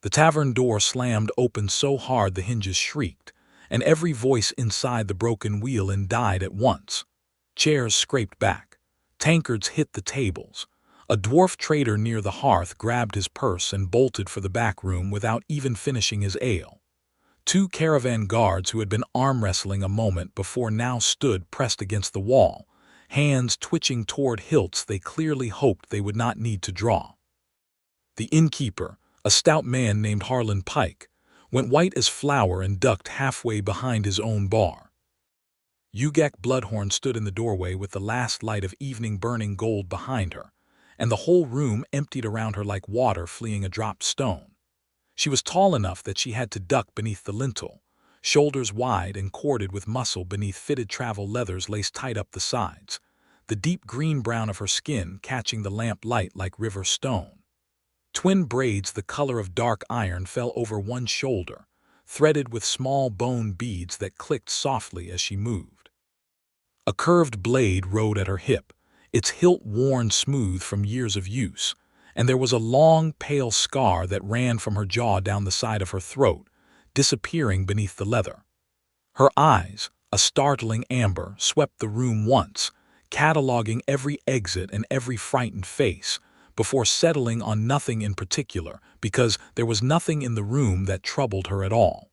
The tavern door slammed open so hard the hinges shrieked, and every voice inside the broken wheel inn died at once. Chairs scraped back. Tankards hit the tables. A dwarf trader near the hearth grabbed his purse and bolted for the back room without even finishing his ale. Two caravan guards who had been arm-wrestling a moment before now stood pressed against the wall, hands twitching toward hilts they clearly hoped they would not need to draw. The innkeeper, a stout man named Harlan Pike, went white as flour and ducked halfway behind his own bar. Ugak Bloodhorn stood in the doorway with the last light of evening burning gold behind her, and the whole room emptied around her like water fleeing a dropped stone. She was tall enough that she had to duck beneath the lintel, shoulders wide and corded with muscle beneath fitted travel leathers laced tight up the sides, the deep green-brown of her skin catching the lamp light like river stone. Twin braids the color of dark iron fell over one shoulder, threaded with small bone beads that clicked softly as she moved. A curved blade rode at her hip, its hilt worn smooth from years of use, and there was a long, pale scar that ran from her jaw down the side of her throat, disappearing beneath the leather. Her eyes, a startling amber, swept the room once, cataloging every exit and every frightened face, before settling on nothing in particular, because there was nothing in the room that troubled her at all.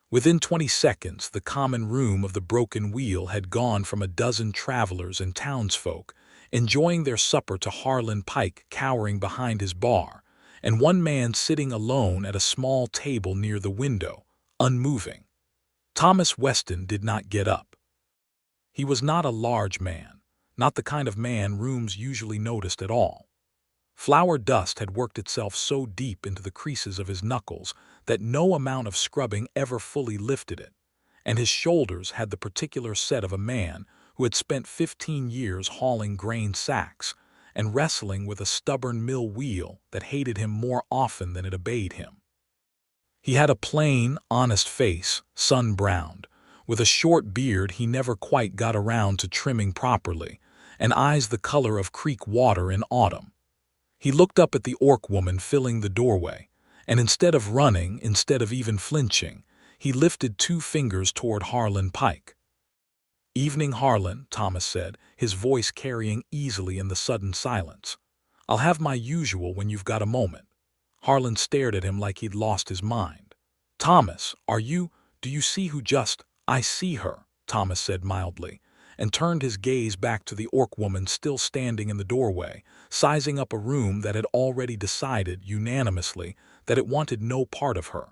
Within 20 seconds, the common room of the broken wheel had gone from a dozen travelers and townsfolk, enjoying their supper, to Harlan Pike cowering behind his bar, and one man sitting alone at a small table near the window, unmoving. Thomas Weston did not get up. He was not a large man, not the kind of man rooms usually noticed at all. Flour dust had worked itself so deep into the creases of his knuckles that no amount of scrubbing ever fully lifted it, and his shoulders had the particular set of a man who had spent 15 years hauling grain sacks and wrestling with a stubborn mill wheel that hated him more often than it obeyed him. He had a plain, honest face, sun-browned, with a short beard he never quite got around to trimming properly, and eyes the color of creek water in autumn. He looked up at the orc woman filling the doorway, and instead of running, instead of even flinching, he lifted 2 fingers toward Harlan Pike. "Evening, Harlan," Thomas said, his voice carrying easily in the sudden silence. "I'll have my usual when you've got a moment." Harlan stared at him like he'd lost his mind. "Thomas, do you see who just—" "I see her," Thomas said mildly, and turned his gaze back to the orc woman still standing in the doorway, sizing up a room that had already decided, unanimously, that it wanted no part of her.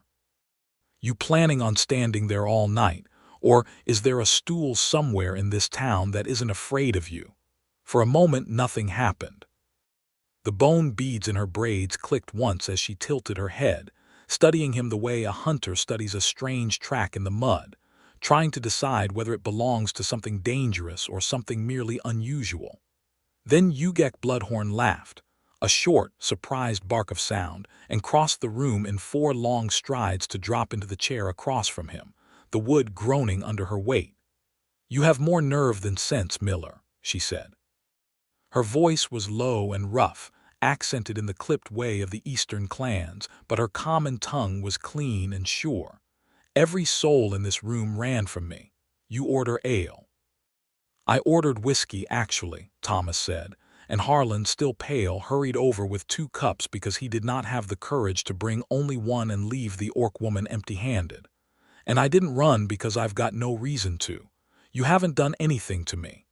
"You planning on standing there all night, or is there a stool somewhere in this town that isn't afraid of you?" For a moment nothing happened. The bone beads in her braids clicked once as she tilted her head, studying him the way a hunter studies a strange track in the mud, trying to decide whether it belongs to something dangerous or something merely unusual. Then Ugak Bloodhorn laughed, a short, surprised bark of sound, and crossed the room in 4 long strides to drop into the chair across from him, the wood groaning under her weight. "You have more nerve than sense, Miller," she said. Her voice was low and rough, accented in the clipped way of the Eastern clans, but her common tongue was clean and sure. "Every soul in this room ran from me. You order ale." "I ordered whiskey, actually," Thomas said, and Harlan, still pale, hurried over with 2 cups because he did not have the courage to bring only one and leave the orc woman empty-handed. "And I didn't run because I've got no reason to. You haven't done anything to me."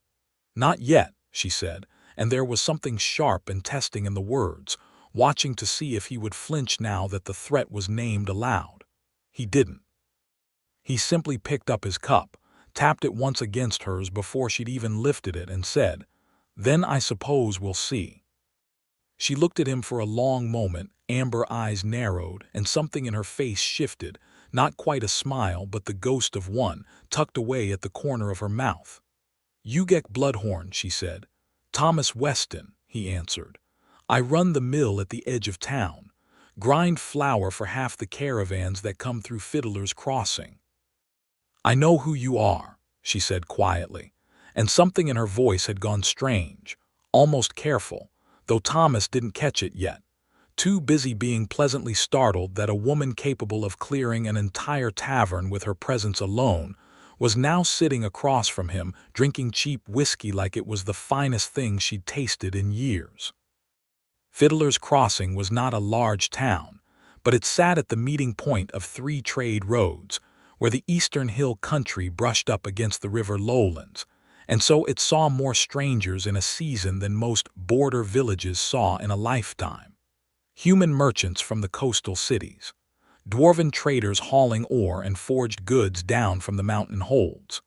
"Not yet," she said, and there was something sharp and testing in the words, watching to see if he would flinch now that the threat was named aloud. He didn't. He simply picked up his cup, tapped it once against hers before she'd even lifted it, and said, "Then I suppose we'll see." She looked at him for a long moment, amber eyes narrowed, and something in her face shifted, not quite a smile but the ghost of one, tucked away at the corner of her mouth. "Ugak Bloodhorn," she said. "Thomas Weston," he answered. "I run the mill at the edge of town, grind flour for half the caravans that come through Fiddler's Crossing." "I know who you are," she said quietly, and something in her voice had gone strange, almost careful, though Thomas didn't catch it yet. too busy being pleasantly startled that a woman capable of clearing an entire tavern with her presence alone was now sitting across from him, drinking cheap whiskey like it was the finest thing she'd tasted in years. Fiddler's Crossing was not a large town, but it sat at the meeting point of three trade roads, where the eastern hill country brushed up against the river lowlands, and so it saw more strangers in a season than most border villages saw in a lifetime. Human merchants from the coastal cities, dwarven traders hauling ore and forged goods down from the mountain holds.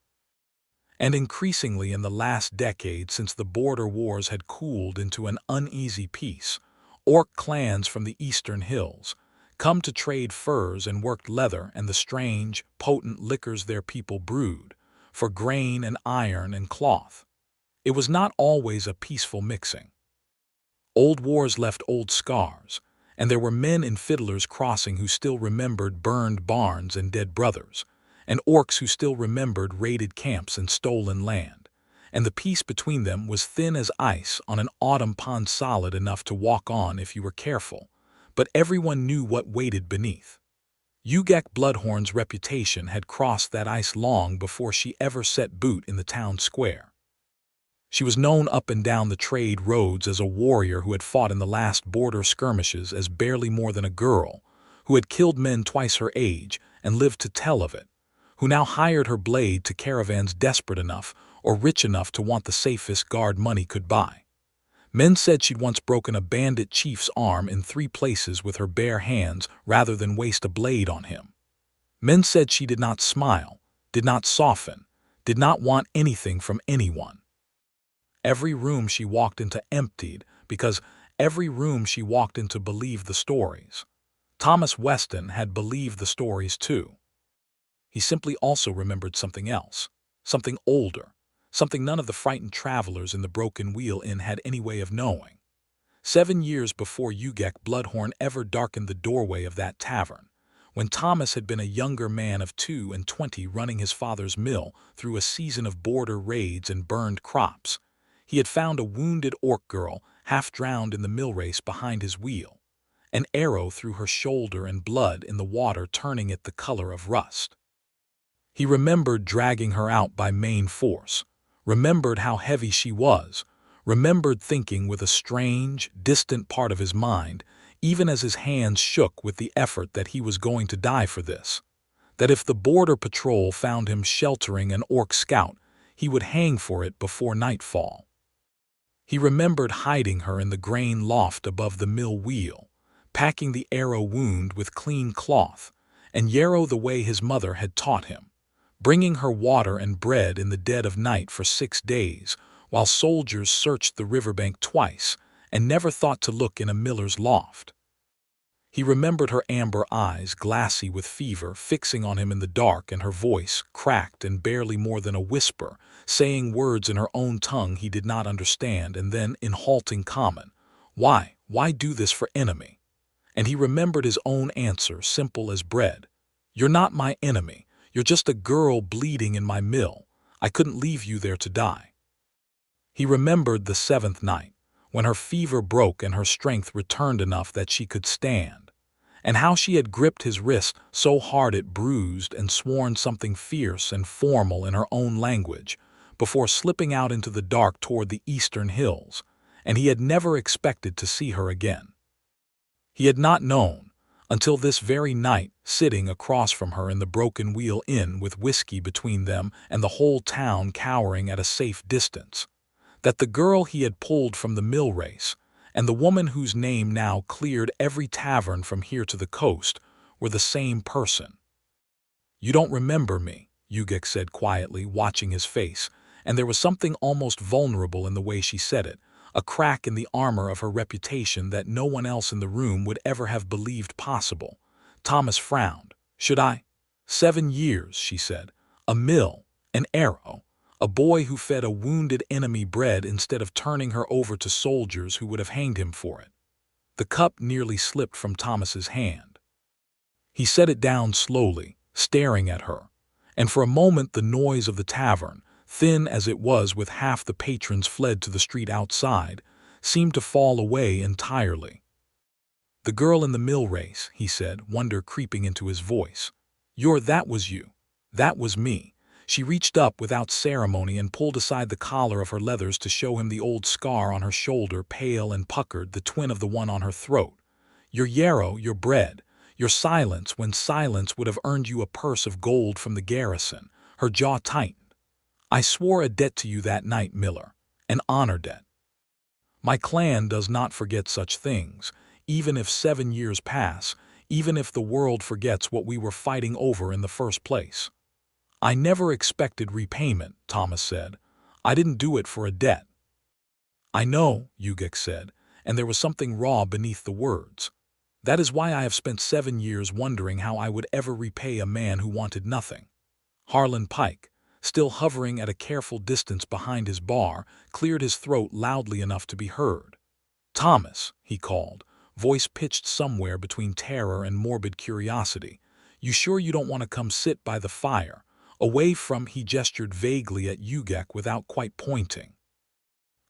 And increasingly in the last decade since the border wars had cooled into an uneasy peace, orc clans from the eastern hills come to trade furs and worked leather and the strange, potent liquors their people brewed, for grain and iron and cloth. It was not always a peaceful mixing. Old wars left old scars, and there were men in Fiddler's Crossing who still remembered burned barns and dead brothers, and orcs who still remembered raided camps and stolen land, and the peace between them was thin as ice on an autumn pond, solid enough to walk on if you were careful, but everyone knew what waited beneath. Ugak Bloodhorn's reputation had crossed that ice long before she ever set boot in the town square. She was known up and down the trade roads as a warrior who had fought in the last border skirmishes as barely more than a girl, who had killed men twice her age and lived to tell of it, who now hired her blade to caravans desperate enough or rich enough to want the safest guard money could buy. Men said she'd once broken a bandit chief's arm in 3 places with her bare hands rather than waste a blade on him. Men said she did not smile, did not soften, did not want anything from anyone. Every room she walked into emptied, because every room she walked into believed the stories. Thomas Weston had believed the stories too. He simply also remembered something else, something older, something none of the frightened travelers in the Broken Wheel Inn had any way of knowing. 7 years before Ugak Bloodhorn ever darkened the doorway of that tavern, when Thomas had been a younger man of 22 running his father's mill through a season of border raids and burned crops, he had found a wounded orc girl half drowned in the mill race behind his wheel, an arrow through her shoulder and blood in the water turning it the color of rust. He remembered dragging her out by main force, remembered how heavy she was, remembered thinking with a strange, distant part of his mind, even as his hands shook with the effort, that he was going to die for this, that if the border patrol found him sheltering an orc scout, he would hang for it before nightfall. He remembered hiding her in the grain loft above the mill wheel, packing the arrow wound with clean cloth, and yarrow the way his mother had taught him, bringing her water and bread in the dead of night for 6 days, while soldiers searched the riverbank twice and never thought to look in a miller's loft. He remembered her amber eyes, glassy with fever, fixing on him in the dark, and her voice, cracked and barely more than a whisper, saying words in her own tongue he did not understand, and then, in halting common, why do this for enemy? And he remembered his own answer, simple as bread. You're not my enemy. You're just a girl bleeding in my mill. I couldn't leave you there to die. He remembered the 7th night, when her fever broke and her strength returned enough that she could stand, and how she had gripped his wrist so hard it bruised and sworn something fierce and formal in her own language before slipping out into the dark toward the eastern hills, and he had never expected to see her again. He had not known, until this very night, sitting across from her in the Broken Wheel Inn with whiskey between them and the whole town cowering at a safe distance, that the girl he had pulled from the mill race and the woman whose name now cleared every tavern from here to the coast were the same person. "You don't remember me," Ugak said quietly, watching his face, and there was something almost vulnerable in the way she said it, a crack in the armor of her reputation that no one else in the room would ever have believed possible. Thomas frowned. "Should I?" 7 years, she said. A mill, an arrow, a boy who fed a wounded enemy bread instead of turning her over to soldiers who would have hanged him for it. The cup nearly slipped from Thomas's hand. He set it down slowly, staring at her, and for a moment the noise of the tavern, thin as it was with half the patrons fled to the street outside, seemed to fall away entirely. "The girl in the mill race," he said, wonder creeping into his voice. That was you. That was me." She reached up without ceremony and pulled aside the collar of her leathers to show him the old scar on her shoulder, pale and puckered, the twin of the one on her throat. "Your yarrow, your bread, your silence when silence would have earned you a purse of gold from the garrison." Her jaw tightened. "I swore a debt to you that night, Miller. An honor debt. My clan does not forget such things, even if 7 years pass, even if the world forgets what we were fighting over in the first place." "I never expected repayment," Thomas said. "I didn't do it for a debt." "I know," Ugak said, and there was something raw beneath the words. "That is why I have spent 7 years wondering how I would ever repay a man who wanted nothing." Harlan Pike, still hovering at a careful distance behind his bar, cleared his throat loudly enough to be heard. "Thomas," he called, voice pitched somewhere between terror and morbid curiosity, "you sure you don't want to come sit by the fire? Away from," he gestured vaguely at Ugak without quite pointing.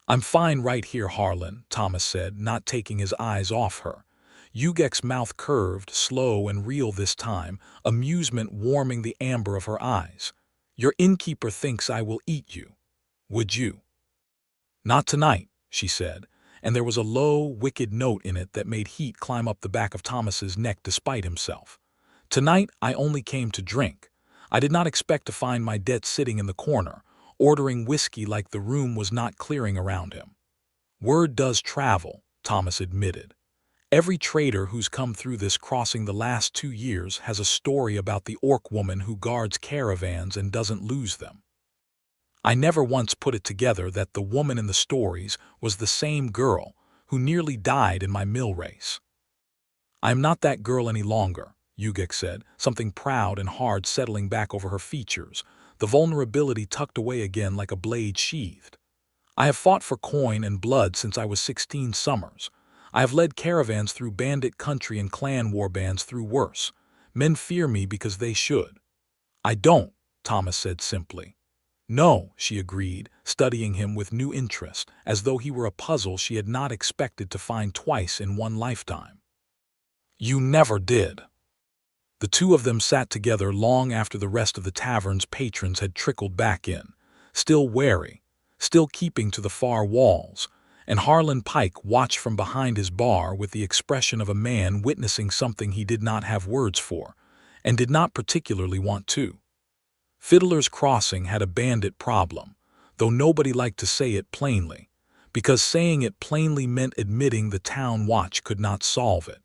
"I'm fine right here, Harlan," Thomas said, not taking his eyes off her. Ugak's mouth curved, slow and real this time, amusement warming the amber of her eyes. "Your innkeeper thinks I will eat you. Would you?" "Not tonight," she said, and there was a low, wicked note in it that made heat climb up the back of Thomas's neck despite himself. "Tonight I only came to drink. I did not expect to find my debt sitting in the corner, ordering whiskey like the room was not clearing around him." "Word does travel," Thomas admitted. "Every trader who's come through this crossing the last 2 years has a story about the orc woman who guards caravans and doesn't lose them. I never once put it together that the woman in the stories was the same girl who nearly died in my mill race." "I am not that girl any longer," Ugak said, something proud and hard settling back over her features, the vulnerability tucked away again like a blade sheathed. "I have fought for coin and blood since I was 16 summers. I have led caravans through bandit country and clan warbands through worse. Men fear me because they should." "I don't," Thomas said simply. "No," she agreed, studying him with new interest, as though he were a puzzle she had not expected to find twice in one lifetime. "You never did." The two of them sat together long after the rest of the tavern's patrons had trickled back in, still wary, still keeping to the far walls, and Harlan Pike watched from behind his bar with the expression of a man witnessing something he did not have words for, and did not particularly want to. Fiddler's Crossing had a bandit problem, though nobody liked to say it plainly, because saying it plainly meant admitting the town watch could not solve it.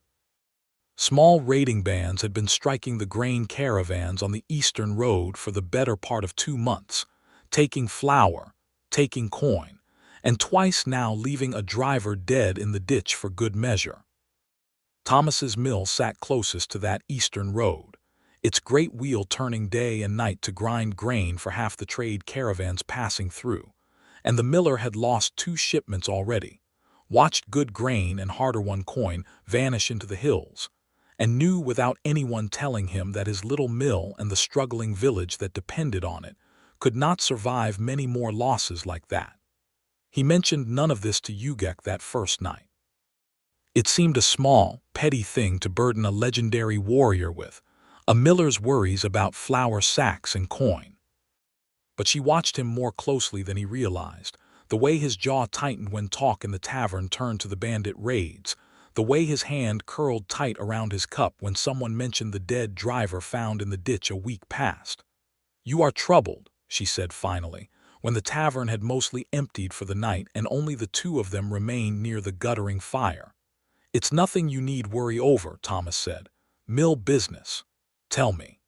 Small raiding bands had been striking the grain caravans on the eastern road for the better part of 2 months, taking flour, taking coin, and twice now leaving a driver dead in the ditch for good measure. Thomas's mill sat closest to that eastern road, its great wheel turning day and night to grind grain for half the trade caravans passing through, and the miller had lost 2 shipments already, watched good grain and harder-won coin vanish into the hills, and knew without anyone telling him that his little mill and the struggling village that depended on it could not survive many more losses like that. He mentioned none of this to Ugak that first night. It seemed a small, petty thing to burden a legendary warrior with, a miller's worries about flour sacks and coin. But she watched him more closely than he realized, the way his jaw tightened when talk in the tavern turned to the bandit raids, the way his hand curled tight around his cup when someone mentioned the dead driver found in the ditch a week past. "You are troubled," she said finally, when the tavern had mostly emptied for the night and only the two of them remained near the guttering fire. "It's nothing you need worry over," Thomas said. "Mill business. Tell me."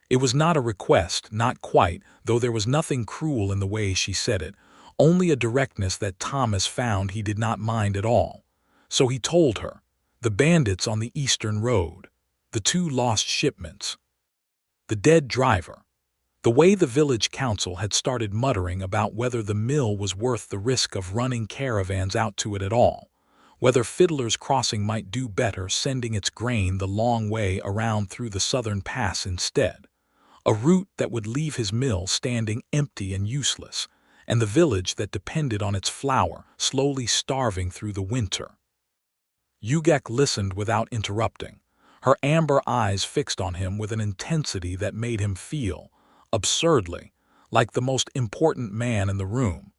It was not a request, not quite, though there was nothing cruel in the way she said it, only a directness that Thomas found he did not mind at all. So he told her, the bandits on the eastern road, the 2 lost shipments, the dead driver, the way the village council had started muttering about whether the mill was worth the risk of running caravans out to it at all, whether Fiddler's Crossing might do better sending its grain the long way around through the southern pass instead, a route that would leave his mill standing empty and useless, and the village that depended on its flour slowly starving through the winter. Ugak listened without interrupting, her amber eyes fixed on him with an intensity that made him feel, absurdly, like the most important man in the room,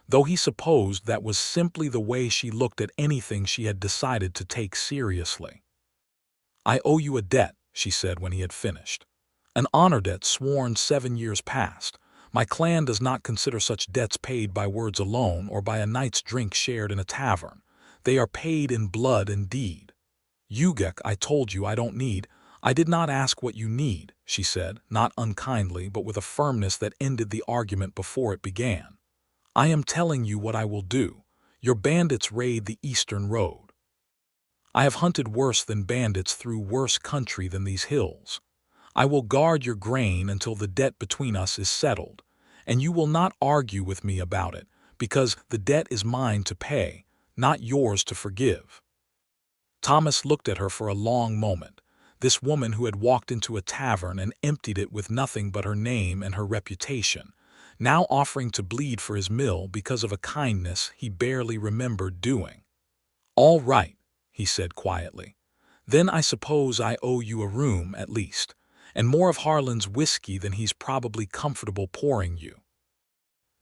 though he supposed that was simply the way she looked at anything she had decided to take seriously. "I owe you a debt," she said when he had finished. "An honor debt sworn 7 years past. My clan does not consider such debts paid by words alone or by a night's drink shared in a tavern. They are paid in blood and deed. Ugak, I told you I don't need. I did not ask what you need," she said, not unkindly but with a firmness that ended the argument before it began. "I am telling you what I will do. Your bandits raid the eastern road. I have hunted worse than bandits through worse country than these hills. I will guard your grain until the debt between us is settled, and you will not argue with me about it, because the debt is mine to pay, not yours to forgive." Thomas looked at her for a long moment, this woman who had walked into a tavern and emptied it with nothing but her name and her reputation, now offering to bleed for his mill because of a kindness he barely remembered doing. "All right," he said quietly. "Then I suppose I owe you a room, at least, and more of Harlan's whiskey than he's probably comfortable pouring you."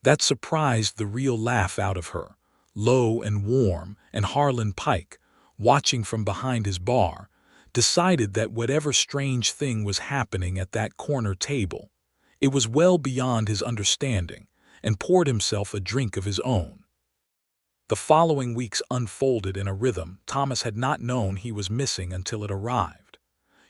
That surprised the real laugh out of her, low and warm, and Harlan Pike, watching from behind his bar, decided that whatever strange thing was happening at that corner table, it was well beyond his understanding, and poured himself a drink of his own. The following weeks unfolded in a rhythm Thomas had not known he was missing until it arrived.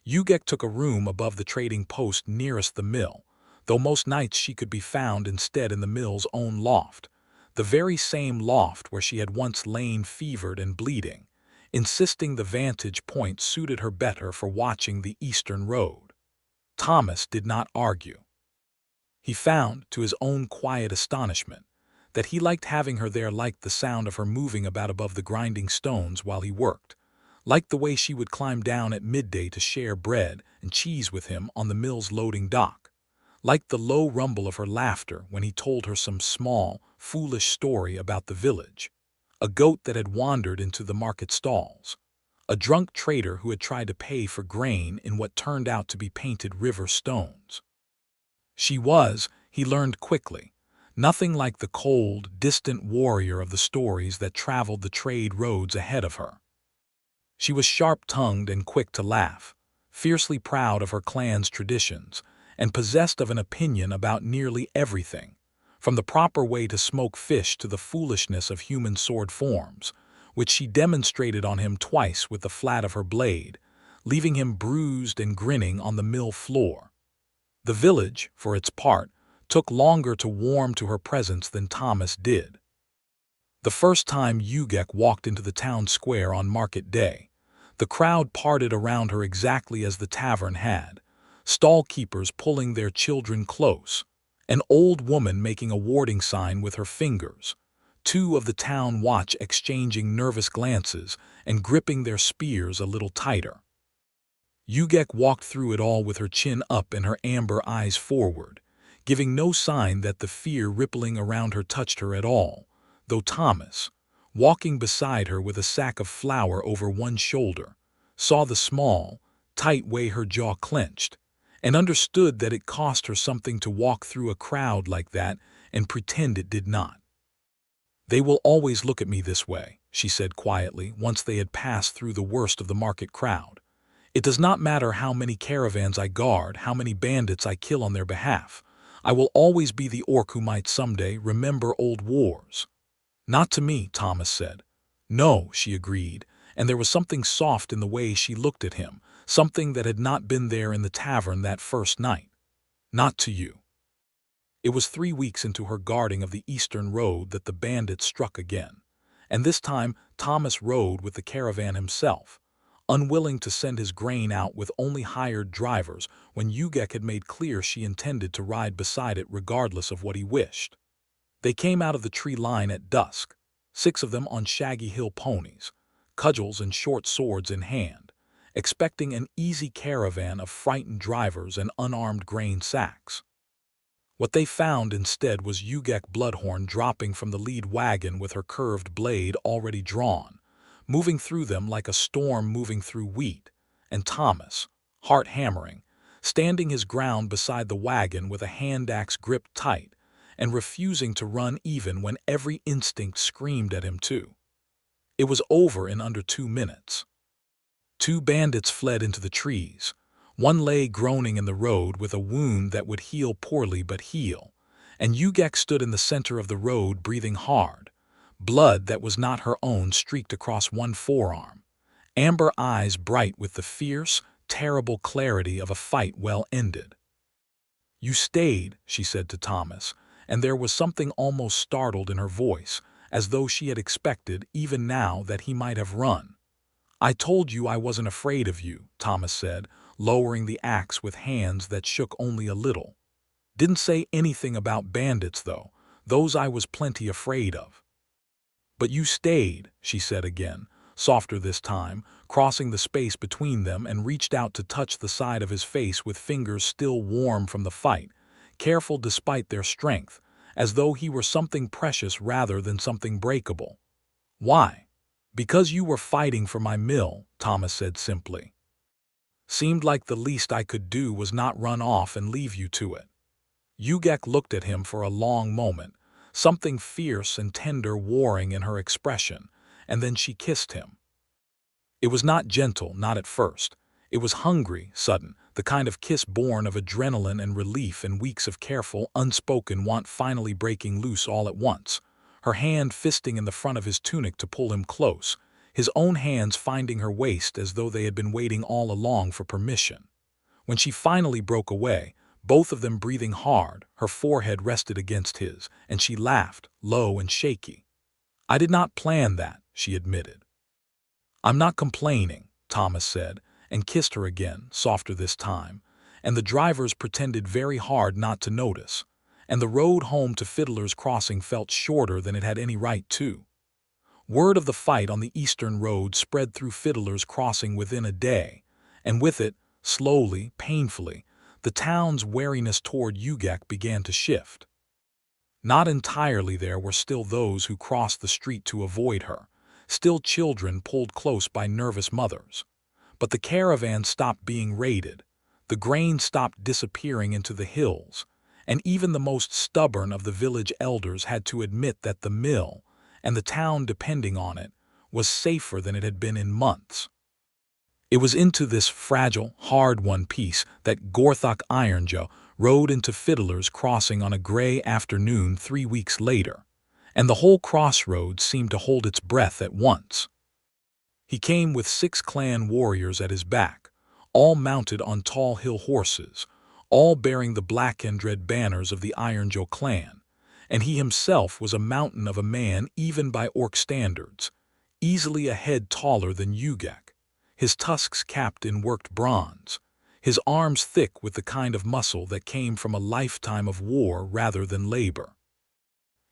Ugak took a room above the trading post nearest the mill, though most nights she could be found instead in the mill's own loft, the very same loft where she had once lain fevered and bleeding, insisting the vantage point suited her better for watching the eastern road. Thomas did not argue. He found, to his own quiet astonishment, that he liked having her there, liked the sound of her moving about above the grinding stones while he worked, liked the way she would climb down at midday to share bread and cheese with him on the mill's loading dock, liked the low rumble of her laughter when he told her some small, foolish story about the village, a goat that had wandered into the market stalls, a drunk trader who had tried to pay for grain in what turned out to be painted river stones. She was, he learned quickly, nothing like the cold, distant warrior of the stories that traveled the trade roads ahead of her. She was sharp-tongued and quick to laugh, fiercely proud of her clan's traditions, and possessed of an opinion about nearly everything, from the proper way to smoke fish to the foolishness of human sword forms, which she demonstrated on him twice with the flat of her blade, leaving him bruised and grinning on the mill floor. The village, for its part, took longer to warm to her presence than Thomas did. The first time Ugak walked into the town square on market day, the crowd parted around her exactly as the tavern had, stall keepers pulling their children close, an old woman making a warding sign with her fingers, 2 of the town watch exchanging nervous glances and gripping their spears a little tighter. Ugak walked through it all with her chin up and her amber eyes forward, giving no sign that the fear rippling around her touched her at all, though Thomas, walking beside her with a sack of flour over one shoulder, saw the small, tight way her jaw clenched, and understood that it cost her something to walk through a crowd like that and pretend it did not. "They will always look at me this way," she said quietly once they had passed through the worst of the market crowd. "It does not matter how many caravans I guard, how many bandits I kill on their behalf. I will always be the orc who might someday remember old wars." "Not to me," Thomas said. "No," she agreed, and there was something soft in the way she looked at him, something that had not been there in the tavern that first night. "Not to you." It was 3 weeks into her guarding of the eastern road that the bandits struck again, and this time Thomas rode with the caravan himself, unwilling to send his grain out with only hired drivers when Ugak had made clear she intended to ride beside it regardless of what he wished. They came out of the tree line at dusk, 6 of them on shaggy hill ponies, cudgels and short swords in hand, expecting an easy caravan of frightened drivers and unarmed grain sacks. What they found instead was Ugak Bloodhorn dropping from the lead wagon with her curved blade already drawn, moving through them like a storm moving through wheat, and Thomas, heart hammering, standing his ground beside the wagon with a hand axe gripped tight and refusing to run even when every instinct screamed at him too. It was over in under 2 minutes. 2 bandits fled into the trees. One lay groaning in the road with a wound that would heal poorly but heal, and Ugak stood in the center of the road breathing hard. Blood that was not her own streaked across one forearm, amber eyes bright with the fierce, terrible clarity of a fight well ended. "You stayed," she said to Thomas, and there was something almost startled in her voice, as though she had expected, even now, that he might have run. "I told you I wasn't afraid of you," Thomas said, lowering the axe with hands that shook only a little. "Didn't say anything about bandits, though. Those I was plenty afraid of." "But you stayed," she said again, softer this time, crossing the space between them, and reached out to touch the side of his face with fingers still warm from the fight, careful despite their strength, as though he were something precious rather than something breakable. "Why?" "Because you were fighting for my mill," Thomas said simply. "Seemed like the least I could do was not run off and leave you to it." Ugak looked at him for a long moment, something fierce and tender warring in her expression, and then she kissed him. It was not gentle, not at first. It was hungry, sudden, the kind of kiss born of adrenaline and relief and weeks of careful, unspoken want finally breaking loose all at once, her hand fisting in the front of his tunic to pull him close, his own hands finding her waist as though they had been waiting all along for permission. When she finally broke away, both of them breathing hard, her forehead rested against his, and she laughed, low and shaky. "I did not plan that," she admitted. "I'm not complaining," Thomas said, and kissed her again, softer this time, and the drivers pretended very hard not to notice, and the road home to Fiddler's Crossing felt shorter than it had any right to. Word of the fight on the eastern road spread through Fiddler's Crossing within a day, and with it, slowly, painfully, the town's wariness toward Ugak began to shift. Not entirely. There were still those who crossed the street to avoid her, still children pulled close by nervous mothers. But the caravan stopped being raided, the grain stopped disappearing into the hills, and even the most stubborn of the village elders had to admit that the mill, and the town depending on it, was safer than it had been in months. It was into this fragile, hard-won peace that Gorthok Ironjaw rode into Fiddler's Crossing on a gray afternoon 3 weeks later, and the whole crossroads seemed to hold its breath at once. He came with 6 clan warriors at his back, all mounted on tall hill horses, all bearing the black and red banners of the Ironjaw clan, and he himself was a mountain of a man even by orc standards, easily a head taller than Ugak, his tusks capped in worked bronze, his arms thick with the kind of muscle that came from a lifetime of war rather than labor.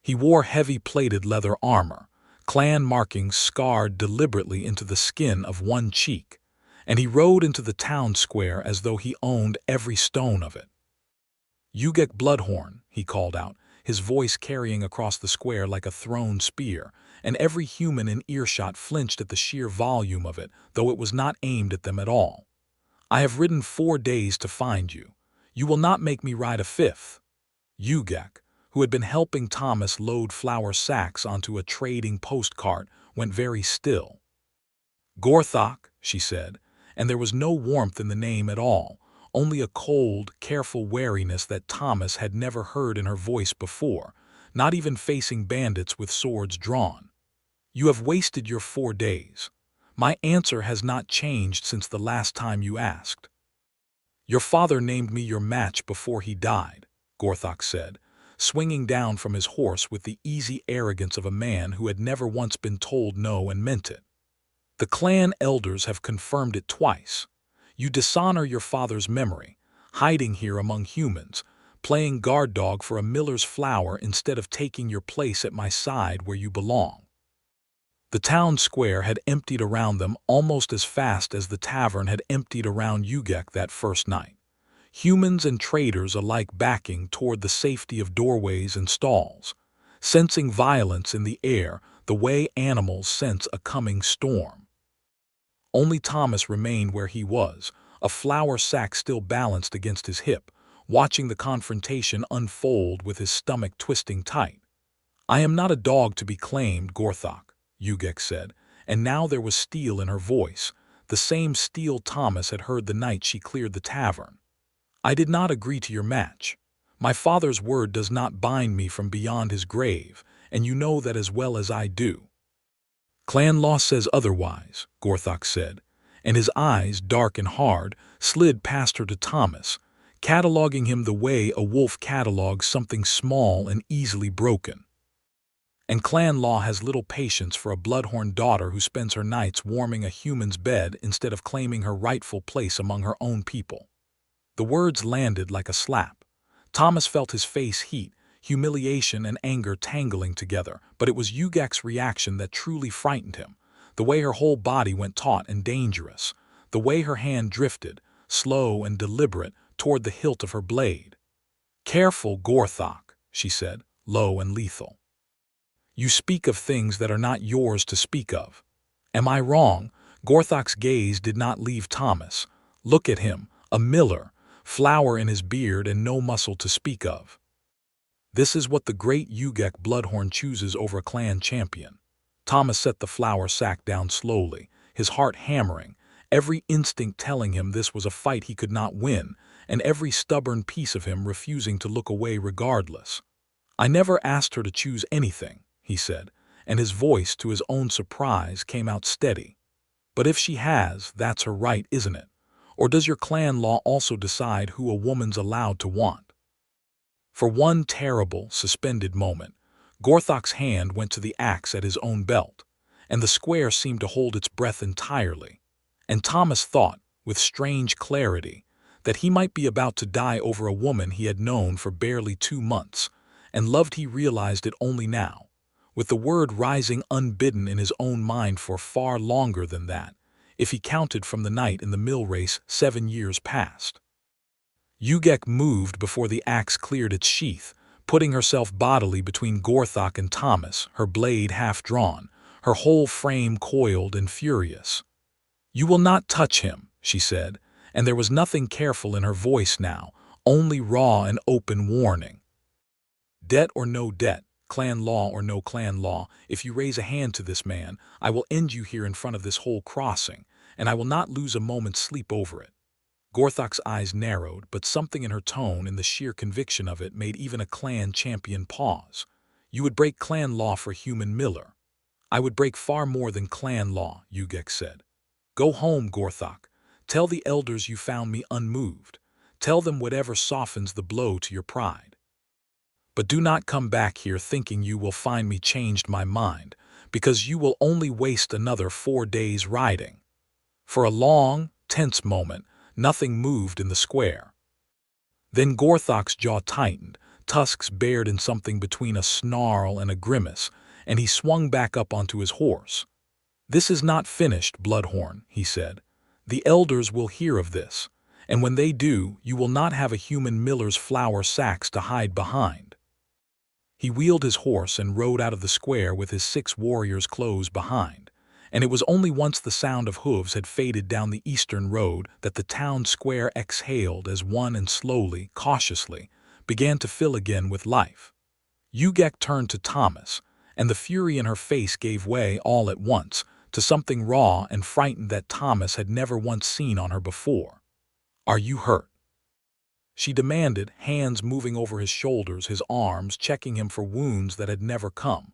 He wore heavy plated leather armor, clan markings scarred deliberately into the skin of one cheek, and he rode into the town square as though he owned every stone of it. "Ugak Bloodhorn," he called out, his voice carrying across the square like a thrown spear, and every human in earshot flinched at the sheer volume of it, though it was not aimed at them at all. "I have ridden 4 days to find you. You will not make me ride a 5th. Ugak, who had been helping Thomas load flour sacks onto a trading postcart, went very still. "Gorthok," she said, and there was no warmth in the name at all, only a cold, careful wariness that Thomas had never heard in her voice before, not even facing bandits with swords drawn. "You have wasted your 4 days. My answer has not changed since the last time you asked." "Your father named me your match before he died," Gorthok said, swinging down from his horse with the easy arrogance of a man who had never once been told no and meant it. "The clan elders have confirmed it twice. You dishonor your father's memory, hiding here among humans, playing guard dog for a miller's flour instead of taking your place at my side where you belong." The town square had emptied around them almost as fast as the tavern had emptied around Ugak that first night. Humans and traders alike backing toward the safety of doorways and stalls. Sensing violence in the air, the way animals sense a coming storm. Only Thomas remained where he was, a flour sack still balanced against his hip, watching the confrontation unfold with his stomach twisting tight. "I am not a dog to be claimed, Gorthok," Ugak said, and now there was steel in her voice, the same steel Thomas had heard the night she cleared the tavern. "I did not agree to your match. My father's word does not bind me from beyond his grave, and you know that as well as I do." "Clan law says otherwise," Gorthok said, and his eyes, dark and hard, slid past her to Thomas, cataloging him the way a wolf catalogs something small and easily broken. "And clan law has little patience for a Bloodhorn daughter who spends her nights warming a human's bed instead of claiming her rightful place among her own people." The words landed like a slap. Thomas felt his face heat, humiliation and anger tangling together, but it was Ugak's reaction that truly frightened him, the way her whole body went taut and dangerous, the way her hand drifted, slow and deliberate, toward the hilt of her blade. "Careful, Gorthok," she said, low and lethal. "You speak of things that are not yours to speak of." "Am I wrong?" Gorthok's gaze did not leave Thomas. "Look at him, a miller, flour in his beard and no muscle to speak of. This is what the great Ugak Bloodhorn chooses over a clan champion." Thomas set the flour sack down slowly, his heart hammering, every instinct telling him this was a fight he could not win, and every stubborn piece of him refusing to look away regardless. "I never asked her to choose anything," he said, and his voice, to his own surprise, came out steady. "But if she has, that's her right, isn't it? Or does your clan law also decide who a woman's allowed to want?" For one terrible, suspended moment, Gorthok's hand went to the axe at his own belt, and the square seemed to hold its breath entirely. And Thomas thought, with strange clarity, that he might be about to die over a woman he had known for barely 2 months, and loved. He realized it only now, with the word rising unbidden in his own mind for far longer than that, if he counted from the night in the mill race 7 years past. Ugak moved before the axe cleared its sheath, putting herself bodily between Gorthok and Thomas, her blade half drawn, her whole frame coiled and furious. "You will not touch him," she said, and there was nothing careful in her voice now, only raw and open warning. "Debt or no debt, clan law or no clan law, if you raise a hand to this man, I will end you here in front of this whole crossing, and I will not lose a moment's sleep over it." Gorthok's eyes narrowed, but something in her tone and the sheer conviction of it made even a clan champion pause. "You would break clan law for human miller." "I would break far more than clan law," Ugak said. "Go home, Gorthok. Tell the elders you found me unmoved. Tell them whatever softens the blow to your pride. But do not come back here thinking you will find me changed my mind, because you will only waste another 4 days riding." For a long, tense moment, nothing moved in the square. Then Gorthok's jaw tightened, tusks bared in something between a snarl and a grimace, and he swung back up onto his horse. "This is not finished, Bloodhorn," he said. "The elders will hear of this, and when they do, you will not have a human miller's flour sacks to hide behind." He wheeled his horse and rode out of the square with his 6 warriors close behind, and it was only once the sound of hooves had faded down the eastern road that the town square exhaled as one and slowly, cautiously, began to fill again with life. Ugak turned to Thomas, and the fury in her face gave way all at once to something raw and frightened that Thomas had never once seen on her before. "Are you hurt?" she demanded, hands moving over his shoulders, his arms checking him for wounds that had never come.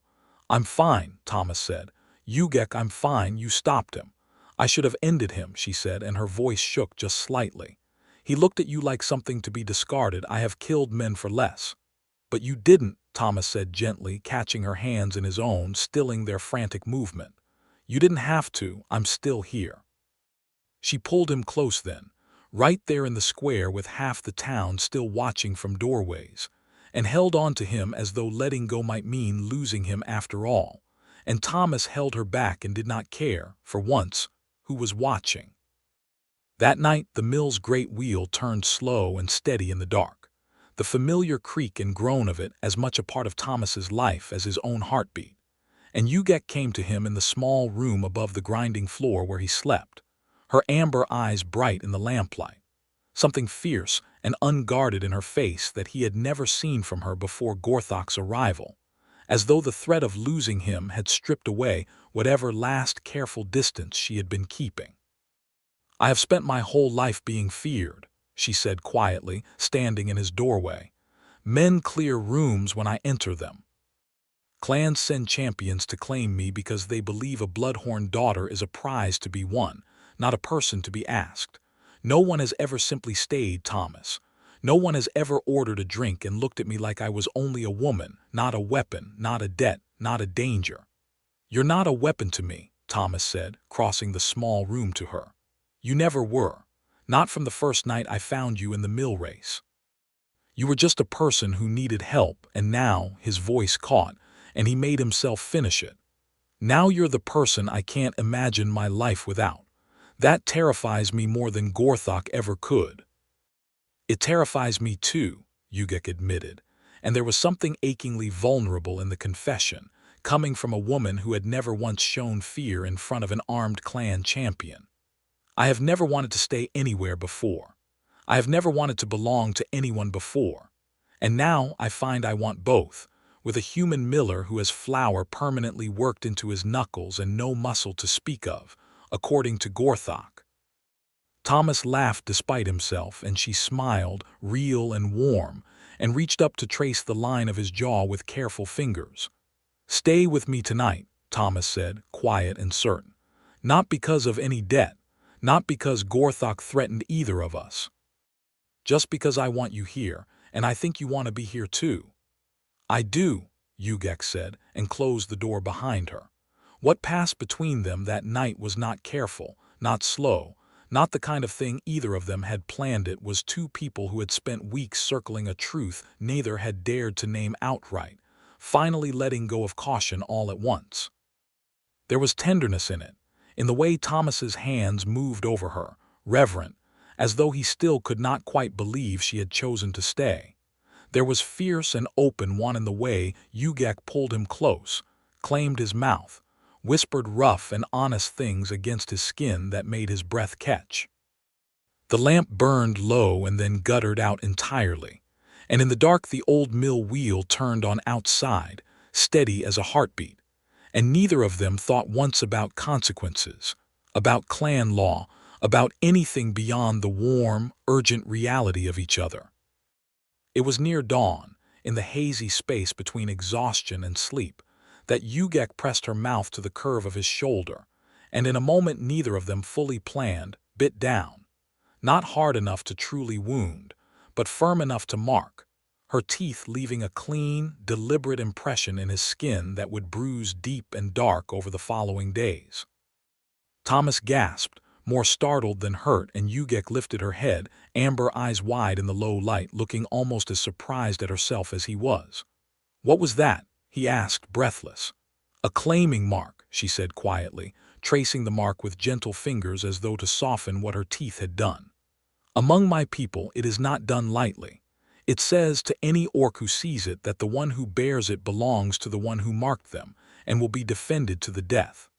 "I'm fine," Thomas said. "Ugak, I'm fine, you stopped him." "I should have ended him," she said, and her voice shook just slightly. "He looked at you like something to be discarded. I have killed men for less." "But you didn't," Thomas said gently, catching her hands in his own, stilling their frantic movement. "You didn't have to. I'm still here." She pulled him close then, right there in the square with half the town still watching from doorways, and held on to him as though letting go might mean losing him after all. And Thomas held her back and did not care, for once, who was watching. That night the mill's great wheel turned slow and steady in the dark, the familiar creak and groan of it as much a part of Thomas's life as his own heartbeat. and Ugak came to him in the small room above the grinding floor where he slept, her amber eyes bright in the lamplight, something fierce and unguarded in her face that he had never seen from her before Gorthok's arrival, as though the threat of losing him had stripped away whatever last careful distance she had been keeping. "I have spent my whole life being feared," she said quietly, standing in his doorway. "Men clear rooms when I enter them. Clans send champions to claim me because they believe a Bloodhorn daughter is a prize to be won, not a person to be asked. No one has ever simply stayed, Thomas. No one has ever ordered a drink and looked at me like I was only a woman, not a weapon, not a debt, not a danger." "You're not a weapon to me," Thomas said, crossing the small room to her. "You never were. Not from the first night I found you in the mill race. You were just a person who needed help, and now," his voice caught, and he made himself finish it. "Now you're the person I can't imagine my life without. That terrifies me more than Gorthok ever could." "It terrifies me too," Ugak admitted, and there was something achingly vulnerable in the confession, coming from a woman who had never once shown fear in front of an armed clan champion. "I have never wanted to stay anywhere before. I have never wanted to belong to anyone before. And now I find I want both, with a human miller who has flour permanently worked into his knuckles and no muscle to speak of, according to Gorthok." Thomas laughed despite himself, and she smiled, real and warm, and reached up to trace the line of his jaw with careful fingers. "Stay with me tonight," Thomas said, quiet and certain. "Not because of any debt, not because Gorthok threatened either of us. Just because I want you here, and I think you want to be here too." "I do," Ugak said, and closed the door behind her. What passed between them that night was not careful, not slow, not the kind of thing either of them had planned. It was two people who had spent weeks circling a truth neither had dared to name outright, finally letting go of caution all at once. There was tenderness in it, in the way Thomas's hands moved over her, reverent, as though he still could not quite believe she had chosen to stay. There was fierce and open one in the way Ugak pulled him close, claimed his mouth, whispered rough and honest things against his skin that made his breath catch. The lamp burned low and then guttered out entirely, and in the dark the old mill wheel turned on outside, steady as a heartbeat, and neither of them thought once about consequences, about clan law, about anything beyond the warm, urgent reality of each other. It was near dawn, in the hazy space between exhaustion and sleep, that Ugak pressed her mouth to the curve of his shoulder, and in a moment neither of them fully planned, bit down. Not hard enough to truly wound, but firm enough to mark, her teeth leaving a clean, deliberate impression in his skin that would bruise deep and dark over the following days. Thomas gasped, more startled than hurt, and Ugak lifted her head, amber eyes wide in the low light, looking almost as surprised at herself as he was. "What was that?" he asked, breathless. "A claiming mark," she said quietly, tracing the mark with gentle fingers as though to soften what her teeth had done. "Among my people it is not done lightly. It says to any orc who sees it that the one who bears it belongs to the one who marked them, and will be defended to the death.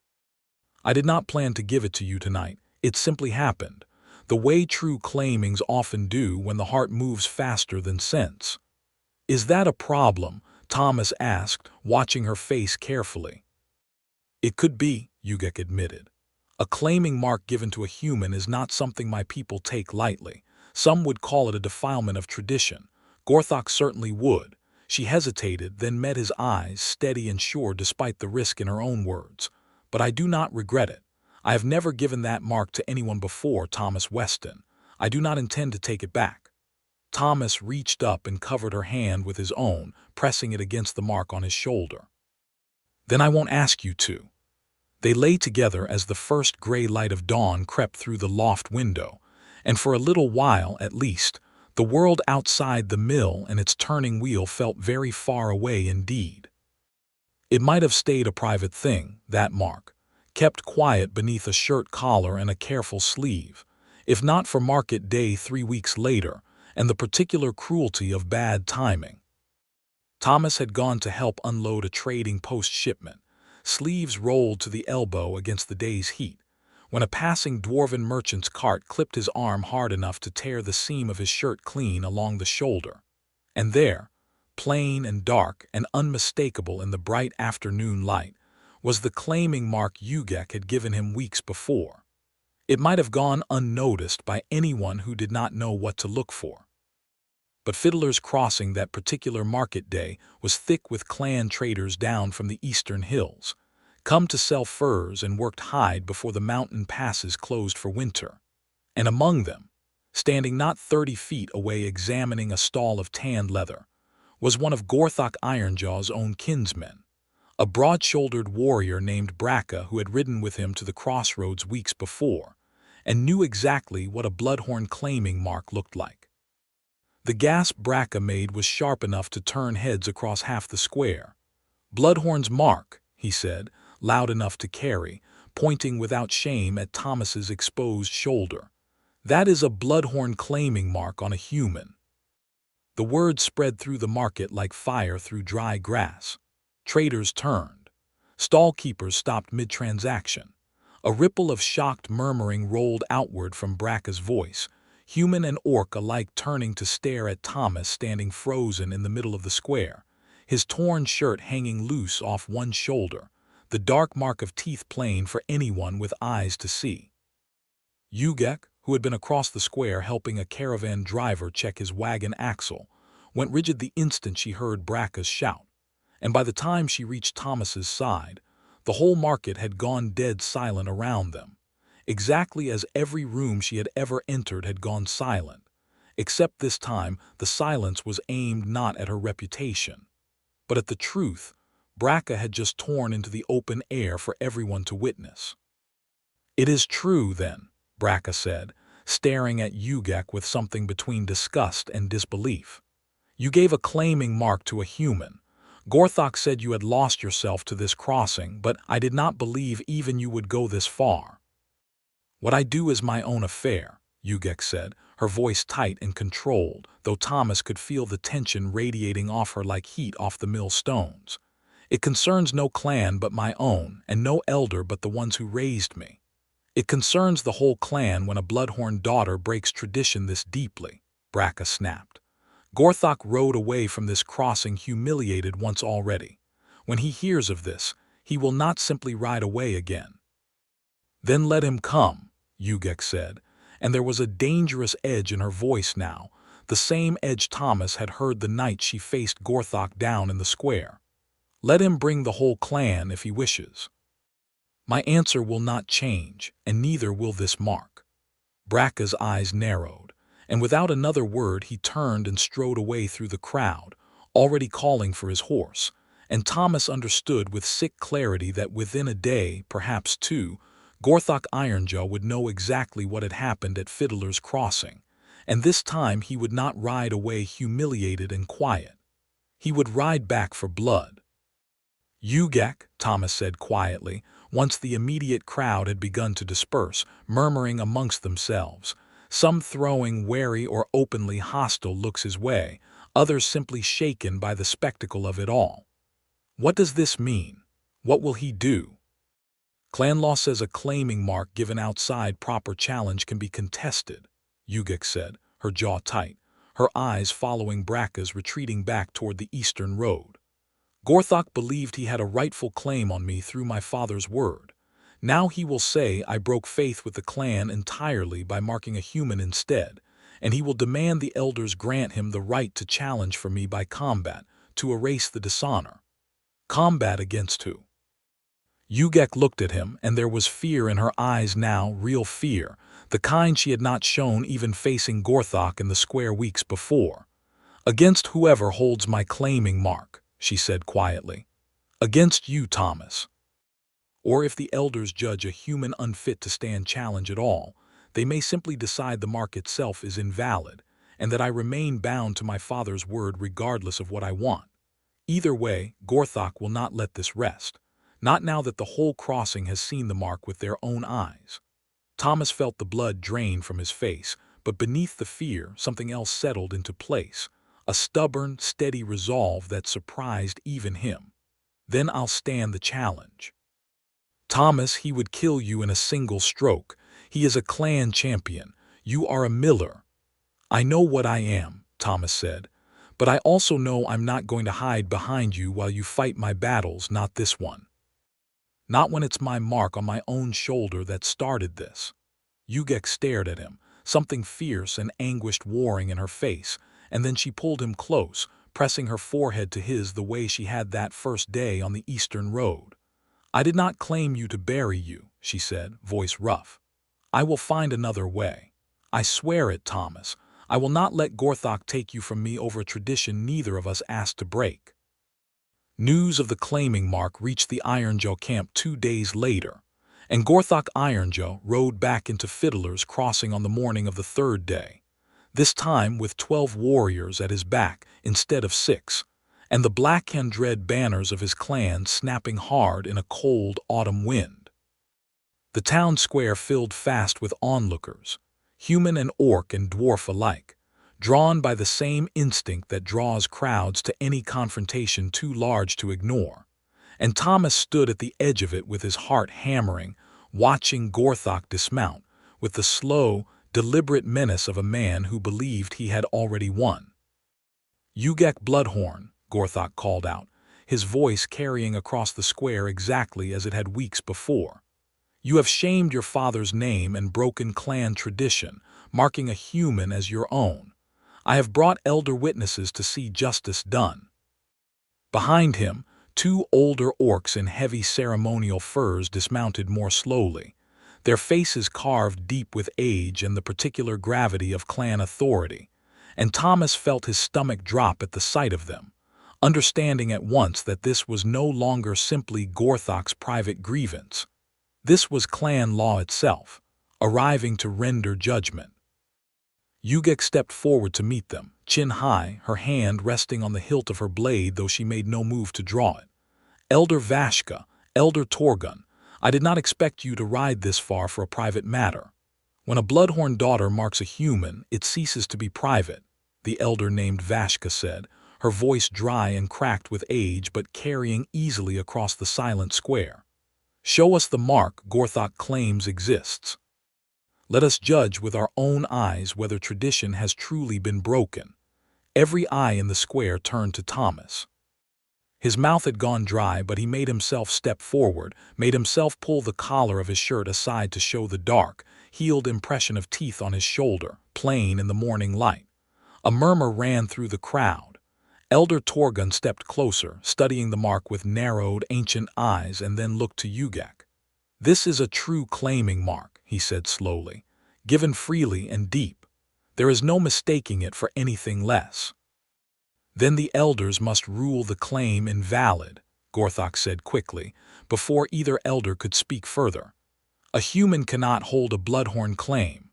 I did not plan to give it to you tonight. It simply happened, the way true claimings often do when the heart moves faster than sense." "Is that a problem?" Thomas asked, watching her face carefully. "It could be," Ugak admitted. "A claiming mark given to a human is not something my people take lightly. Some would call it a defilement of tradition. Gorthok certainly would." She hesitated, then met his eyes, steady and sure despite the risk in her own words. "But I do not regret it. I have never given that mark to anyone before, Thomas Weston. I do not intend to take it back." Thomas reached up and covered her hand with his own, pressing it against the mark on his shoulder. "Then I won't ask you to." They lay together as the first gray light of dawn crept through the loft window, and for a little while, at least, the world outside the mill and its turning wheel felt very far away indeed. It might have stayed a private thing, that mark, kept quiet beneath a shirt collar and a careful sleeve, if not for market day 3 weeks later and the particular cruelty of bad timing. Thomas had gone to help unload a trading post shipment, sleeves rolled to the elbow against the day's heat, when a passing dwarven merchant's cart clipped his arm hard enough to tear the seam of his shirt clean along the shoulder. And there, plain and dark and unmistakable in the bright afternoon light, was the claiming mark Ugak had given him weeks before. It might have gone unnoticed by anyone who did not know what to look for. But Fiddler's Crossing that particular market day was thick with clan traders down from the eastern hills, come to sell furs and worked hide before the mountain passes closed for winter. And among them, standing not 30 feet away examining a stall of tanned leather, was one of Gorthok Ironjaw's own kinsmen, a broad-shouldered warrior named Bracca who had ridden with him to the crossroads weeks before, and knew exactly what a Bloodhorn claiming mark looked like. The gasp Bracca made was sharp enough to turn heads across half the square. "Bloodhorn's mark," he said, loud enough to carry, pointing without shame at Thomas's exposed shoulder. "That is a Bloodhorn claiming mark on a human." The word spread through the market like fire through dry grass. Traders turned. Stall-keepers stopped mid-transaction. A ripple of shocked murmuring rolled outward from Bracca's voice, human and orc alike turning to stare at Thomas standing frozen in the middle of the square, his torn shirt hanging loose off one shoulder, the dark mark of teeth plain for anyone with eyes to see. Ugak, who had been across the square helping a caravan driver check his wagon axle, went rigid the instant she heard Bracca's shout, and by the time she reached Thomas's side, the whole market had gone dead silent around them, exactly as every room she had ever entered had gone silent, except this time the silence was aimed not at her reputation, but at the truth Bracca had just torn into the open air for everyone to witness. "It is true, then," Bracca said, staring at Ugak with something between disgust and disbelief. "You gave a claiming mark to a human. Gorthok said you had lost yourself to this crossing, but I did not believe even you would go this far." "What I do is my own affair," Ugak said, her voice tight and controlled, though Thomas could feel the tension radiating off her like heat off the millstones. "It concerns no clan but my own, and no elder but the ones who raised me. It concerns the whole clan when a Bloodhorn daughter breaks tradition this deeply," Bracca snapped. "Gorthok rode away from this crossing humiliated once already. When he hears of this, he will not simply ride away again." "Then let him come," Ugak said, and there was a dangerous edge in her voice now, the same edge Thomas had heard the night she faced Gorthok down in the square. "Let him bring the whole clan if he wishes. My answer will not change, and neither will this mark." Bracca's eyes narrowed, and without another word he turned and strode away through the crowd, already calling for his horse, and Thomas understood with sick clarity that within a day, perhaps two, Gorthok Ironjaw would know exactly what had happened at Fiddler's Crossing, and this time he would not ride away humiliated and quiet. He would ride back for blood. "Ugak," Thomas said quietly, once the immediate crowd had begun to disperse, murmuring amongst themselves, some throwing wary or openly hostile looks his way, others simply shaken by the spectacle of it all. "What does this mean? What will he do?" "Clan law says a claiming mark given outside proper challenge can be contested," Ugak said, her jaw tight, her eyes following Bracca's retreating back toward the eastern road. "Gorthok believed he had a rightful claim on me through my father's word. Now he will say I broke faith with the clan entirely by marking a human instead, and he will demand the elders grant him the right to challenge for me by combat, to erase the dishonor." "Combat against who?" Ugak looked at him, and there was fear in her eyes now, real fear, the kind she had not shown even facing Gorthok in the square weeks before. "Against whoever holds my claiming mark," she said quietly. "Against you, Thomas. Or if the elders judge a human unfit to stand challenge at all, they may simply decide the mark itself is invalid, and that I remain bound to my father's word regardless of what I want. Either way, Gorthok will not let this rest, not now that the whole crossing has seen the mark with their own eyes." Thomas felt the blood drain from his face, but beneath the fear something else settled into place, a stubborn, steady resolve that surprised even him. "Then I'll stand the challenge." Thomas, he would kill you in a single stroke. He is a clan champion. You are a miller." "I know what I am," Thomas said, "but I also know I'm not going to hide behind you while you fight my battles, not this one. Not when it's my mark on my own shoulder that started this." Ugak stared at him, something fierce and anguished warring in her face, and then she pulled him close, pressing her forehead to his the way she had that first day on the Eastern Road. "I did not claim you to bury you," she said, voice rough. "I will find another way. I swear it, Thomas. I will not let Gorthok take you from me over a tradition neither of us asked to break." News of the claiming mark reached the Ironjaw camp 2 days later, and Gorthok Ironjaw rode back into Fiddler's Crossing on the morning of the 3rd day, this time with 12 warriors at his back instead of 6, and the black and red banners of his clan snapping hard in a cold autumn wind. The town square filled fast with onlookers, human and orc and dwarf alike, drawn by the same instinct that draws crowds to any confrontation too large to ignore. And Thomas stood at the edge of it with his heart hammering, watching Gorthok dismount, with the slow, deliberate menace of a man who believed he had already won. "Ugak Bloodhorn," Gorthok called out, his voice carrying across the square exactly as it had weeks before. "You have shamed your father's name and broken clan tradition, marking a human as your own. I have brought elder witnesses to see justice done." Behind him, 2 older orcs in heavy ceremonial furs dismounted more slowly, their faces carved deep with age and the particular gravity of clan authority, and Thomas felt his stomach drop at the sight of them, understanding at once that this was no longer simply Gorthok's private grievance. This was clan law itself, arriving to render judgment. Ugak stepped forward to meet them, chin high, her hand resting on the hilt of her blade though she made no move to draw it. "Elder Vashka, Elder Torgun, I did not expect you to ride this far for a private matter. When a Bloodhorn daughter marks a human, it ceases to be private," the elder named Vashka said, her voice dry and cracked with age but carrying easily across the silent square. "Show us the mark Gorthok claims exists. Let us judge with our own eyes whether tradition has truly been broken." Every eye in the square turned to Thomas. His mouth had gone dry, but he made himself step forward, made himself pull the collar of his shirt aside to show the dark, healed impression of teeth on his shoulder, plain in the morning light. A murmur ran through the crowd. Elder Torgun stepped closer, studying the mark with narrowed, ancient eyes, and then looked to Ugak. "This is a true claiming mark," he said slowly, "given freely and deep. There is no mistaking it for anything less." "Then the elders must rule the claim invalid," Gorthok said quickly, before either elder could speak further. "A human cannot hold a Bloodhorn claim.